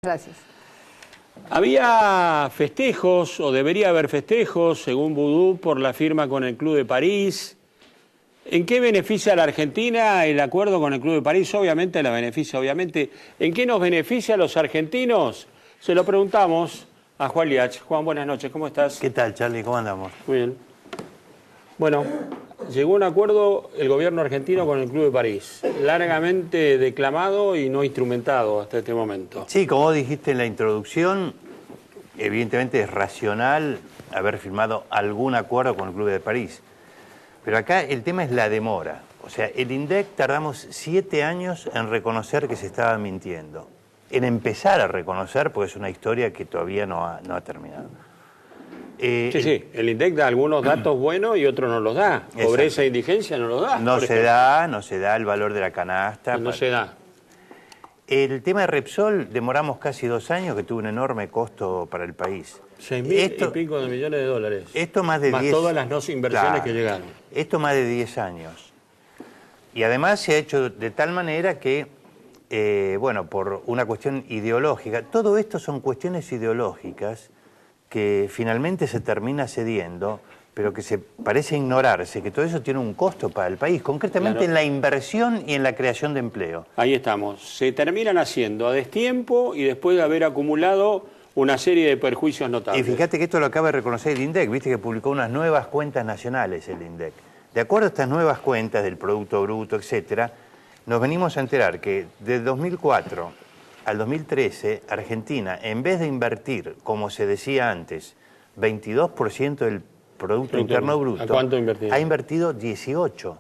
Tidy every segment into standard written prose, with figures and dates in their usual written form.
Gracias. Había festejos, o debería haber festejos, según Vudú, por la firma con el Club de París. ¿En qué beneficia a la Argentina el acuerdo con el Club de París? Obviamente la beneficia, obviamente. ¿En qué nos beneficia a los argentinos? Se lo preguntamos a Juan Liach. Juan, buenas noches, ¿cómo estás? ¿Qué tal, Charlie? ¿Cómo andamos? Muy bien. Bueno, llegó a un acuerdo el gobierno argentino con el Club de París, largamente declamado y no instrumentado hasta este momento. Sí, como dijiste en la introducción, evidentemente es racional haber firmado algún acuerdo con el Club de París. Pero acá el tema es la demora. O sea, el INDEC tardamos 7 años en reconocer que se estaba mintiendo. En empezar a reconocer, porque es una historia que todavía no ha terminado. Sí, el INDEC da algunos datos buenos y otros no los da. Pobreza e indigencia no los da. No se da el valor de la canasta. No se da. El tema de Repsol demoramos casi 2 años, que tuvo un enorme costo para el país. 6.000 y pico de millones de dólares. Esto más de 10... Más todas las no inversiones que llegaron. Esto más de 10 años. Y además se ha hecho de tal manera que, bueno, por una cuestión ideológica, todo esto son cuestiones ideológicas que finalmente se termina cediendo, pero que se parece ignorarse, que todo eso tiene un costo para el país, concretamente en la inversión y en la creación de empleo. Ahí estamos. Se terminan haciendo a destiempo y después de haber acumulado una serie de perjuicios notables. Y fíjate que esto lo acaba de reconocer el INDEC, viste que publicó unas nuevas cuentas nacionales el INDEC. De acuerdo a estas nuevas cuentas del Producto Bruto, etcétera, nos venimos a enterar que de 2004 al 2013, Argentina, en vez de invertir, como se decía antes, 22% del Producto Interno Bruto, ¿a cuánto invertido? Ha invertido 18%.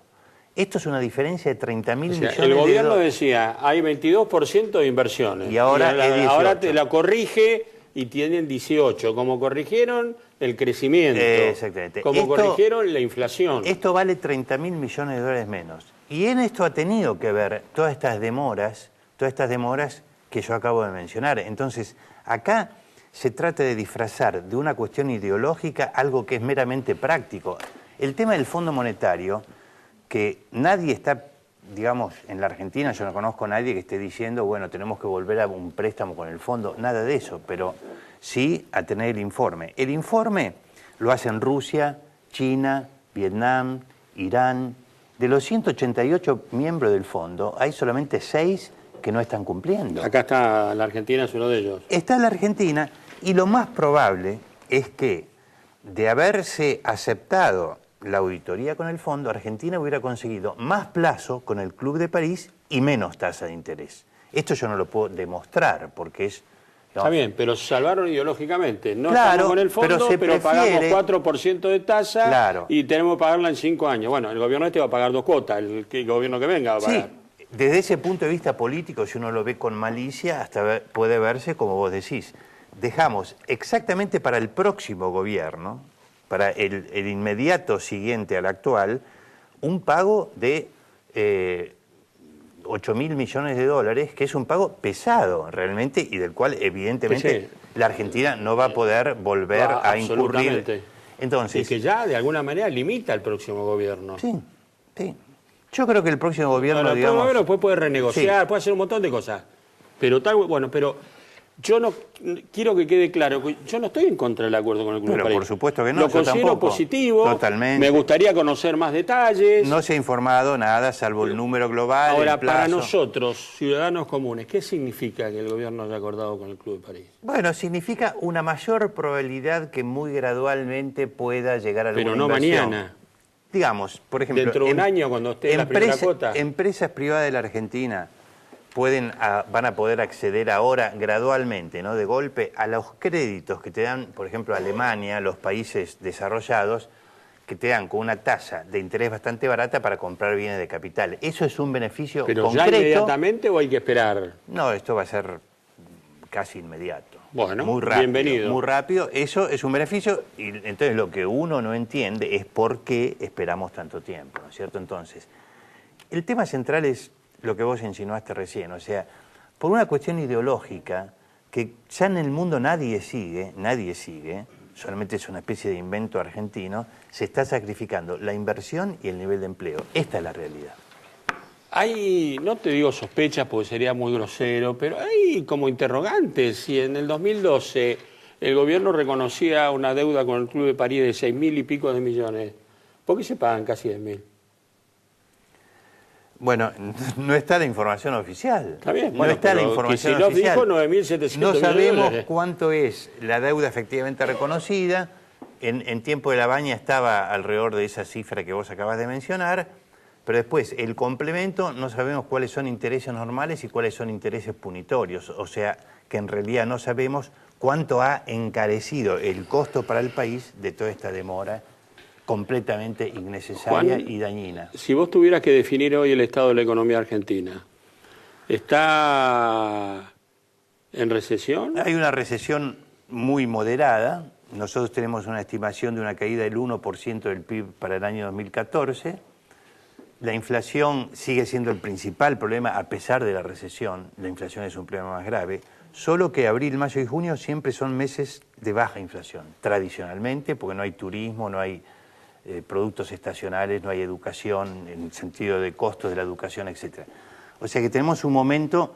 Esto es una diferencia de 30.000 millones de dólares. El gobierno decía, hay 22% de inversiones. Y ahora es 18%. Ahora te la corrige y tienen 18%. Como corrigieron el crecimiento. Exactamente. Como corrigieron la inflación. Esto vale 30.000 millones de dólares menos. Y en esto ha tenido que ver todas estas demoras que yo acabo de mencionar. Entonces, acá se trata de disfrazar de una cuestión ideológica algo que es meramente práctico. El tema del Fondo Monetario, que nadie está, digamos, en la Argentina, yo no conozco a nadie que esté diciendo, bueno, tenemos que volver a un préstamo con el fondo, nada de eso, pero sí a tener el informe. El informe lo hacen Rusia, China, Vietnam, Irán. De los 188 miembros del fondo, hay solamente 6 que no están cumpliendo. Acá está la Argentina, es uno de ellos. Está la Argentina, y lo más probable es que, de haberse aceptado la auditoría con el fondo, Argentina hubiera conseguido más plazo con el Club de París y menos tasa de interés. Esto yo no lo puedo demostrar, porque es... Está bien, pero se salvaron ideológicamente. No claro, estamos con el fondo, pero pagamos 4% de tasa, claro, y tenemos que pagarla en 5 años. Bueno, el gobierno este va a pagar 2 cuotas, el gobierno que venga va a pagar. Sí, desde ese punto de vista político, si uno lo ve con malicia, hasta puede verse, como vos decís, dejamos exactamente para el próximo gobierno, para el inmediato siguiente al actual, un pago de 8.000 millones de dólares, que es un pago pesado realmente y del cual evidentemente la Argentina no va a poder volver a incurrir. Entonces, y que ya de alguna manera limita al próximo gobierno. Sí, sí. Yo creo que el próximo gobierno, digamos... El gobierno después puede renegociar, puede hacer un montón de cosas. Pero tal, bueno, pero yo no quiero que quede claro, yo no estoy en contra del acuerdo con el Club de París. Por supuesto que no, lo considero positivo. Totalmente. Me gustaría conocer más detalles. No se ha informado nada, salvo el número global. Ahora, para nosotros, ciudadanos comunes, ¿qué significa que el gobierno haya acordado con el Club de París? Bueno, significa una mayor probabilidad que muy gradualmente pueda llegar a alguna inversión. Pero no mañana. Digamos, por ejemplo... Dentro de un año, cuando esté la primera cuota. Empresas privadas de la Argentina van a poder acceder ahora gradualmente, ¿no? De golpe, a los créditos que te dan, por ejemplo, Alemania, los países desarrollados, que te dan con una tasa de interés bastante barata para comprar bienes de capital. Eso es un beneficio concreto. ¿Pero ya inmediatamente o hay que esperar? No, esto va a ser casi inmediato. Bueno, muy rápido, bienvenido. Muy rápido, eso es un beneficio, y entonces lo que uno no entiende es por qué esperamos tanto tiempo, ¿no es cierto? Entonces, el tema central es lo que vos insinuaste recién, o sea, por una cuestión ideológica que ya en el mundo nadie sigue, solamente es una especie de invento argentino, se está sacrificando la inversión y el nivel de empleo. Esta es la realidad. Hay, no te digo sospechas porque sería muy grosero, pero hay como interrogantes. Si en el 2012 el gobierno reconocía una deuda con el Club de París de 6.000 y pico de millones, ¿por qué se pagan casi 10.000? Bueno, no está la información oficial. Está bien, no bueno, está la pero información Kicillof oficial. dijo 9.700 No millones de sabemos dólares. cuánto es la deuda efectivamente reconocida. En tiempo de la Baña estaba alrededor de esa cifra que vos acabas de mencionar, pero después el complemento no sabemos cuáles son intereses normales y cuáles son intereses punitorios. O sea, que en realidad no sabemos cuánto ha encarecido el costo para el país de toda esta demora completamente innecesaria Juan, y dañina. Si vos tuvieras que definir hoy el estado de la economía argentina, ¿está en recesión? Hay una recesión muy moderada. Nosotros tenemos una estimación de una caída del 1% del PIB para el año 2014. La inflación sigue siendo el principal problema a pesar de la recesión. La inflación es un problema más grave. Solo que abril, mayo y junio siempre son meses de baja inflación, tradicionalmente, porque no hay turismo, no hay productos estacionales, no hay educación, en el sentido de costos de la educación, etc. O sea que tenemos un momento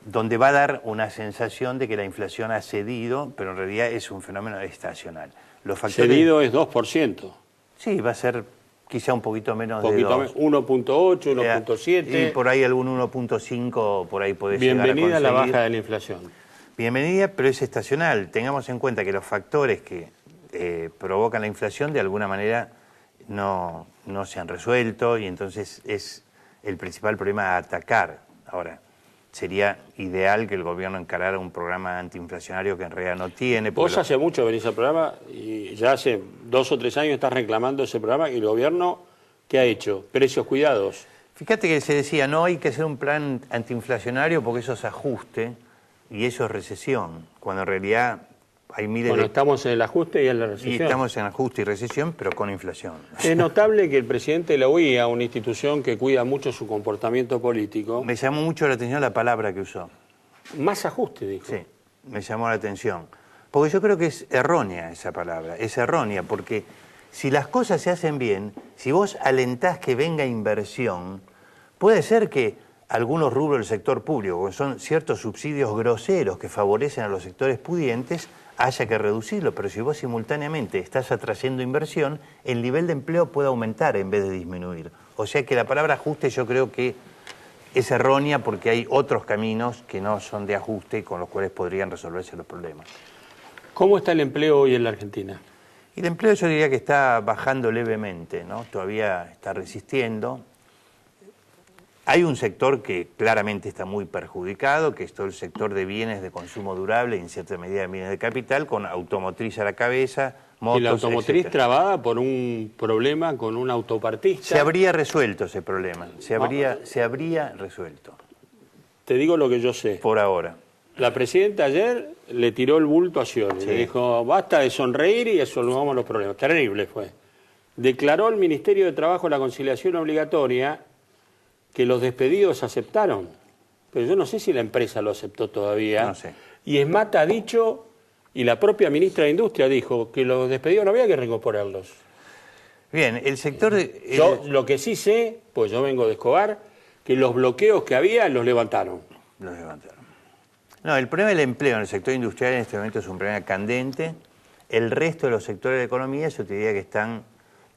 donde va a dar una sensación de que la inflación ha cedido, pero en realidad es un fenómeno estacional. Los factores... Cedido es 2%. Sí, va a ser quizá un poquito menos de Poquito 2. 1.8, 1.7. Y por ahí algún 1.5, por ahí podés llegar a conseguir. Bienvenida a la baja de la inflación. Bienvenida, pero es estacional. Tengamos en cuenta que los factores que provocan la inflación de alguna manera no se han resuelto y entonces es el principal problema a atacar. Ahora, sería ideal que el gobierno encarara un programa antiinflacionario que en realidad no tiene. Vos hace mucho venís al programa y ya hace 2 o 3 años estás reclamando ese programa y el gobierno, ¿qué ha hecho? Precios cuidados. Fíjate que se decía, no hay que hacer un plan antiinflacionario porque eso es ajuste y eso es recesión, cuando en realidad hay miles Bueno, de... estamos en el ajuste y en la recesión. Y estamos en ajuste y recesión, pero con inflación. Es notable que el presidente de la UIA, una institución que cuida mucho su comportamiento político... Me llamó mucho la atención la palabra que usó. Más ajuste, dijo. Sí, me llamó la atención. Porque yo creo que es errónea esa palabra, es errónea, porque si las cosas se hacen bien, si vos alentás que venga inversión, puede ser que algunos rubros del sector público, que son ciertos subsidios groseros que favorecen a los sectores pudientes, haya que reducirlo, pero si vos simultáneamente estás atrayendo inversión, el nivel de empleo puede aumentar en vez de disminuir. O sea que la palabra ajuste yo creo que es errónea porque hay otros caminos que no son de ajuste con los cuales podrían resolverse los problemas. ¿Cómo está el empleo hoy en la Argentina? Y el empleo yo diría que está bajando levemente, ¿no? Todavía está resistiendo. Hay un sector que claramente está muy perjudicado, que es todo el sector de bienes de consumo durable y en cierta medida de bienes de capital, con automotriz a la cabeza, motos, y la automotriz etcétera. Trabada por un problema con un autopartista. Se habría resuelto ese problema, se habría resuelto. Te digo lo que yo sé. Por ahora. La presidenta ayer le tiró el bulto a Scioli, Sí. le dijo, basta de sonreír y resolvamos los problemas. Terrible fue. Declaró el Ministerio de Trabajo la conciliación obligatoria, que los despedidos aceptaron, pero yo no sé si la empresa lo aceptó todavía. No sé. Y Esmata ha dicho, y la propia ministra de Industria dijo, que los despedidos no había que reincorporarlos. Bien, el sector... Yo lo que sí sé, pues yo vengo de Escobar, que los bloqueos que había los levantaron. Los levantaron. No, el problema del empleo en el sector industrial en este momento es un problema candente. El resto de los sectores de la economía yo te diría que están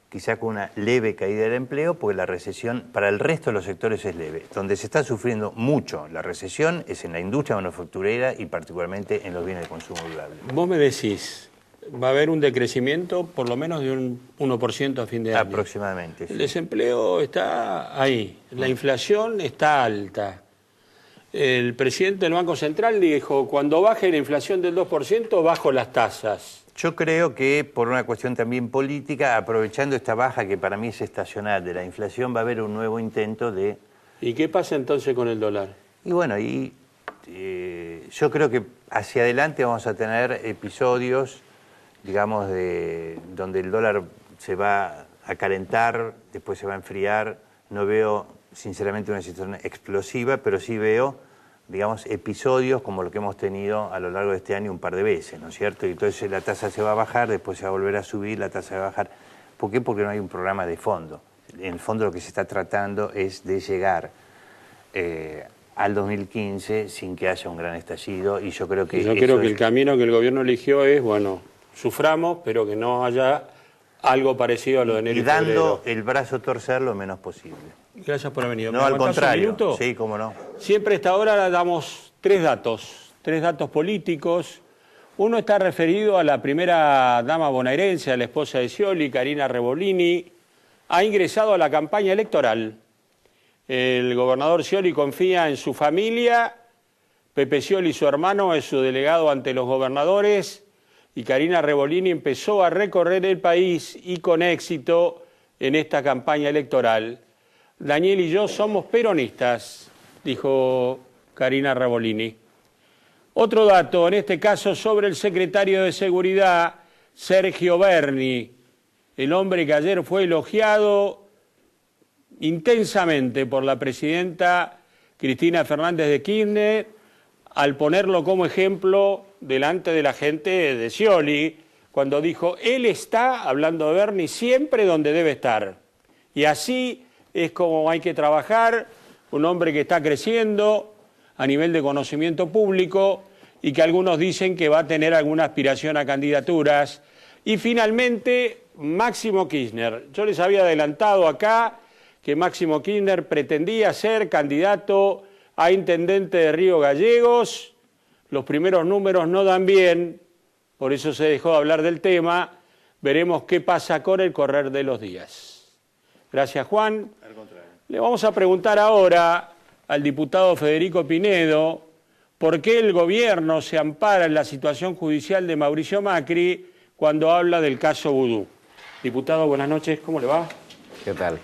quizá con una leve caída del empleo, porque la recesión para el resto de los sectores es leve. Donde se está sufriendo mucho la recesión es en la industria manufacturera y particularmente en los bienes de consumo durable. Vos me decís, va a haber un decrecimiento por lo menos de un 1% a fin de año. Aproximadamente. El desempleo está ahí, la inflación está alta. El presidente del Banco Central dijo, cuando baje la inflación del 2%, bajo las tasas. Yo creo que por una cuestión también política, aprovechando esta baja que para mí es estacional de la inflación, va a haber un nuevo intento de... ¿Y qué pasa entonces con el dólar? Y bueno, yo creo que hacia adelante vamos a tener episodios, digamos, donde el dólar se va a calentar, después se va a enfriar. No veo, sinceramente, una situación explosiva, pero sí veo, digamos, episodios como lo que hemos tenido a lo largo de este año un par de veces, ¿no es cierto? Y entonces la tasa se va a bajar, después se va a volver a subir, la tasa va a bajar. ¿Por qué? Porque no hay un programa de fondo. En el fondo lo que se está tratando es de llegar al 2015 sin que haya un gran estallido, y yo creo que... Yo creo que el camino que el gobierno eligió es, bueno, suframos, pero que no haya algo parecido a lo de enero y dando febrero. el brazo a torcer lo menos posible. Gracias por haber venido. No, al contrario. Un minuto? Sí, cómo no. Siempre a esta hora damos tres datos políticos. Uno está referido a la primera dama bonaerense, a la esposa de Scioli, Karina Rebolini. Ha ingresado a la campaña electoral. El gobernador Scioli confía en su familia, Pepe Scioli, su hermano, es su delegado ante los gobernadores, y Karina Rebolini empezó a recorrer el país y con éxito en esta campaña electoral. Daniel y yo somos peronistas, dijo Karina Rebolini. Otro dato, en este caso sobre el secretario de Seguridad, Sergio Berni, el hombre que ayer fue elogiado intensamente por la presidenta Cristina Fernández de Kirchner al ponerlo como ejemplo delante de la gente de Scioli, cuando dijo, él está, hablando de Berni, siempre donde debe estar. Y así es como hay que trabajar, un hombre que está creciendo a nivel de conocimiento público y que algunos dicen que va a tener alguna aspiración a candidaturas. Y finalmente, Máximo Kirchner. Yo les había adelantado acá que Máximo Kirchner pretendía ser candidato a intendente de Río Gallegos. Los primeros números no dan bien, por eso se dejó de hablar del tema. Veremos qué pasa con el correr de los días. Gracias, Juan. Al contrario. Le vamos a preguntar ahora al diputado Federico Pinedo por qué el gobierno se ampara en la situación judicial de Mauricio Macri cuando habla del caso Vudú. Diputado, buenas noches, ¿cómo le va? ¿Qué tal?